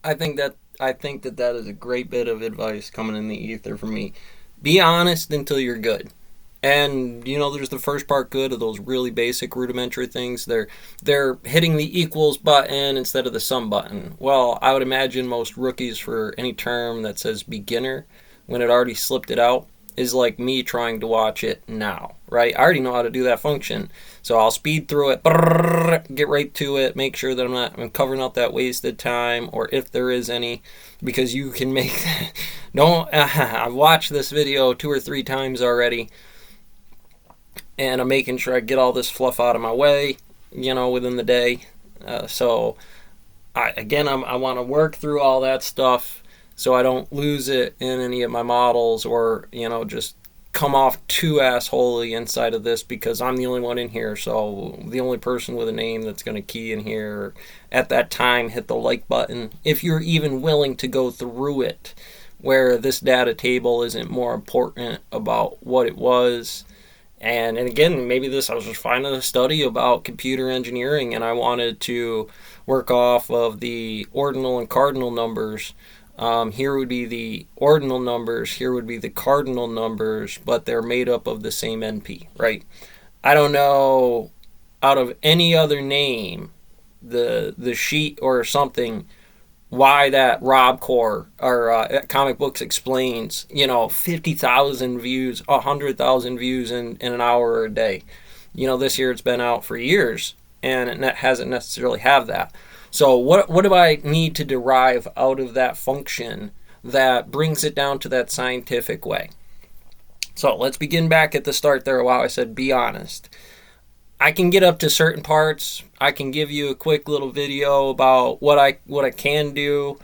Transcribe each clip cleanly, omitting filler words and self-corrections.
I think that is a great bit of advice coming in the ether for me. Be honest until you're good. And there's the first part good of those really basic rudimentary things. They're hitting the equals button instead of the sum button. Well, I would imagine most rookies for any term that says beginner, when it already slipped it out, is like me trying to watch it now, right? I already know how to do that function. So I'll speed through it, get right to it, make sure that I'm covering up that wasted time, or if there is any, because you can make don't I've watched this video 2 or 3 times already, and I'm making sure I get all this fluff out of my way, within the day. So I want to work through all that stuff so I don't lose it in any of my models, or just come off too assholey inside of this because I'm the only one in here. So the only person with a name that's going to key in here at that time, hit the like button if you're even willing to go through it, where this data table isn't more important about what it was. And again, maybe I was just finding a study about computer engineering, and I wanted to work off of the ordinal and cardinal numbers. Here would be the ordinal numbers, here would be the cardinal numbers, but they're made up of the same NP, right? I don't know out of any other name, the sheet or something, why that Rob Core or Comic Books Explains, 50,000 views, 100,000 views in an hour or a day. This year it's been out for years, and it hasn't necessarily have that. So what do I need to derive out of that function that brings it down to that scientific way? So let's begin back at the start there. Wow, I said be honest. I can get up to certain parts. I can give you a quick little video about what I can do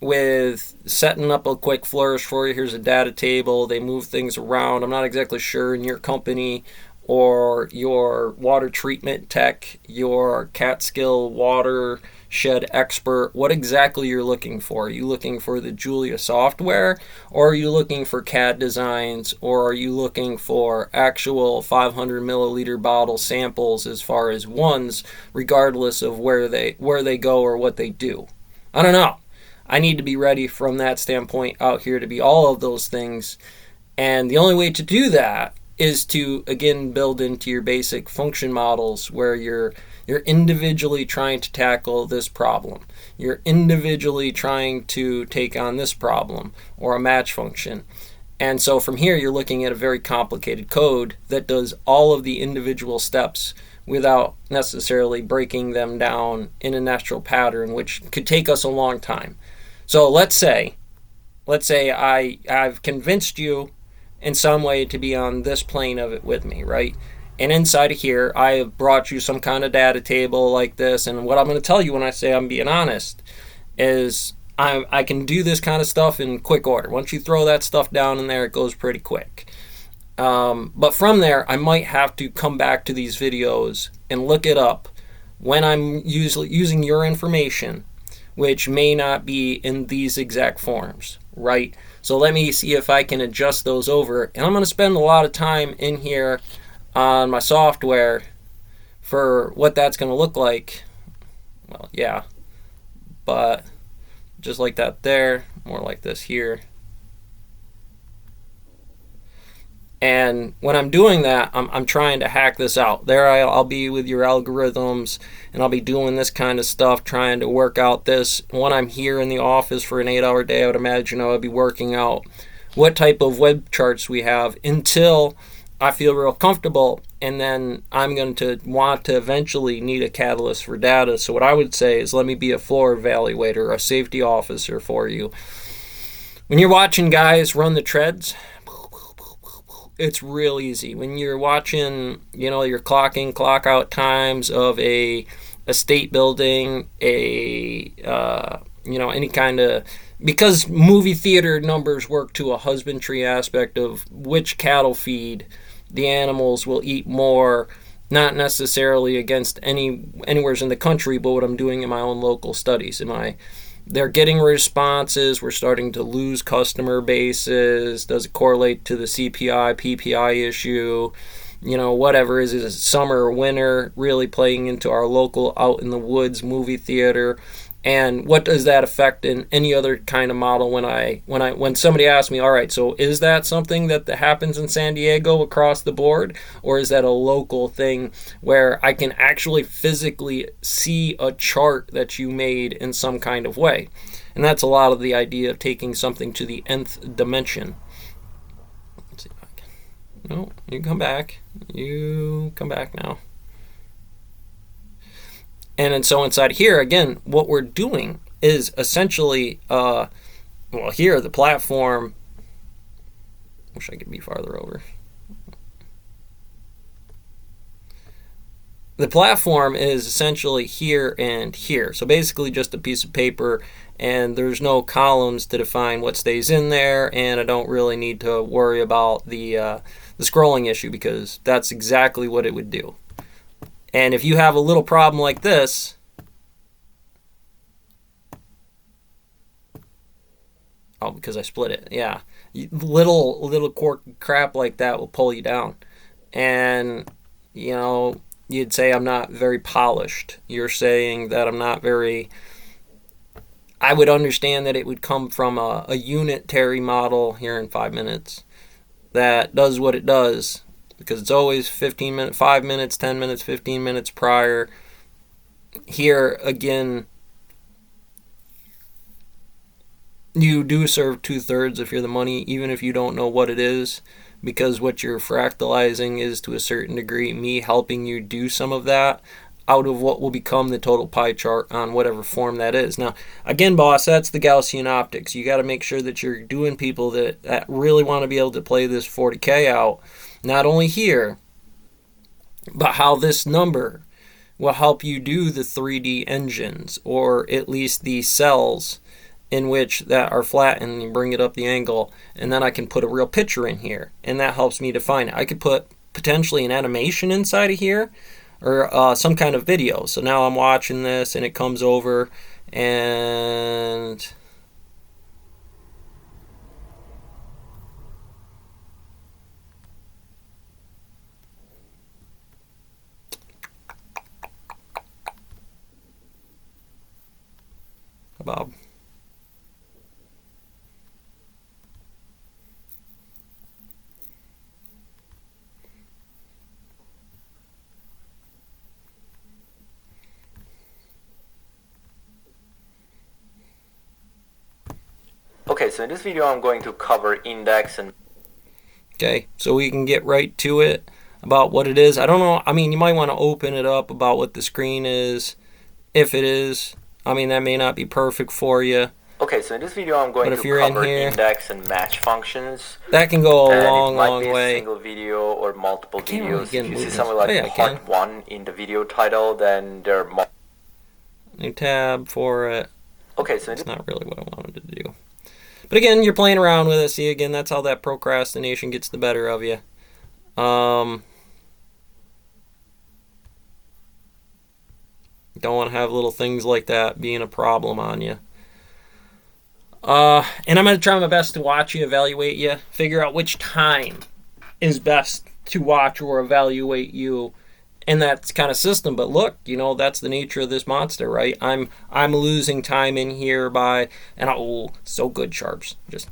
with setting up a quick flourish for you. Here's a data table. They move things around. I'm not exactly sure in your company or your water treatment tech, your Catskill water shed expert, what exactly you're looking for. Are you looking for the Julia software, or are you looking for CAD designs, or are you looking for actual 500 milliliter bottle samples as far as ones, regardless of where they go or what they do? I don't know. I need to be ready from that standpoint out here to be all of those things. And the only way to do that is to, again, build into your basic function models where you're individually trying to tackle this problem. You're individually trying to take on this problem or a match function. And so from here, you're looking at a very complicated code that does all of the individual steps without necessarily breaking them down in a natural pattern, which could take us a long time. So let's say I've convinced you in some way to be on this plane of it with me, right? And inside of here, I have brought you some kind of data table like this. And what I'm going to tell you when I say I'm being honest is I can do this kind of stuff in quick order. Once you throw that stuff down in there, it goes pretty quick. But from there, I might have to come back to these videos and look it up when I'm usually using your information, which may not be in these exact forms, right? So let me see if I can adjust those over. And I'm going to spend a lot of time in here on my software for what that's going to look like. Well, yeah, but just like that there, more like this here. And when I'm doing that, I'm trying to hack this out. There I'll be with your algorithms, and I'll be doing this kind of stuff, trying to work out this. When I'm here in the office for an 8-hour day, I would imagine I would be working out what type of web charts we have until I feel real comfortable, and then I'm going to want to eventually need a catalyst for data. So what I would say is let me be a floor evaluator, a safety officer for you. When you're watching guys run the treads, it's real easy. When you're watching, your clock in, clock out times of a state building, any kind of, because movie theater numbers work to a husbandry aspect of which cattle feed the animals will eat more, not necessarily against anywhere in the country, but what I'm doing in my own local studies. They're getting responses. We're starting to lose customer bases. Does it correlate to the CPI, PPI issue? Whatever. Is it summer or winter? Really playing into our local out in the woods movie theater. And what does that affect in any other kind of model? When somebody asks me, all right, so is that something that happens in San Diego across the board, or is that a local thing where I can actually physically see a chart that you made in some kind of way? And that's a lot of the idea of taking something to the nth dimension. Let's see if I can. No, you come back. You come back now. And so inside here, again, what we're doing is essentially, well, here, the platform, wish I could be farther over. The platform is essentially here and here. So basically just a piece of paper, and there's no columns to define what stays in there, and I don't really need to worry about the scrolling issue, because that's exactly what it would do. And if you have a little problem like this, oh, because I split it, yeah, little quirky crap like that will pull you down. And, you know, you'd say I'm not very polished. You're saying that I'm not very, I would understand that it would come from a unitary model here in 5 minutes that does what it does, because it's always 15 minutes, 5 minutes, 10 minutes, 15 minutes prior. Here, again, you do serve 2/3 if you're the money, even if you don't know what it is, because what you're fractalizing is, to a certain degree, me helping you do some of that out of what will become the total pie chart on whatever form that is. Now, again, boss, that's the Gaussian optics. You got to make sure that you're doing people that really want to be able to play this 40K out, not only here, but how this number will help you do the 3D engines, or at least the cells in which that are flattened, and you bring it up the angle, and then I can put a real picture in here, and that helps me define it. I could put potentially an animation inside of here, or some kind of video. So now I'm watching this, and it comes over, and Bob. Okay, so in this video I'm going to cover index and... Okay, so we can get right to it about what it is. I don't know, I mean, you might want to open it up about what the screen is, if it is. I mean, that may not be perfect for you. Okay, so in this video I'm going to cover index and match functions. That can go a long way. It might be a single video or multiple videos. If you see something like part 1 in the video title, then there are new tab for it. Okay, so it's not really what I wanted to do. But again, you're playing around with it. See, again, that's how that procrastination gets the better of you. Don't want to have little things like that being a problem on you. And I'm going to try my best to watch you, evaluate you, figure out which time is best to watch or evaluate you in that kind of system. But look, you know, that's the nature of this monster, right? I'm losing time in here by, and oh, so good, Sharps. Just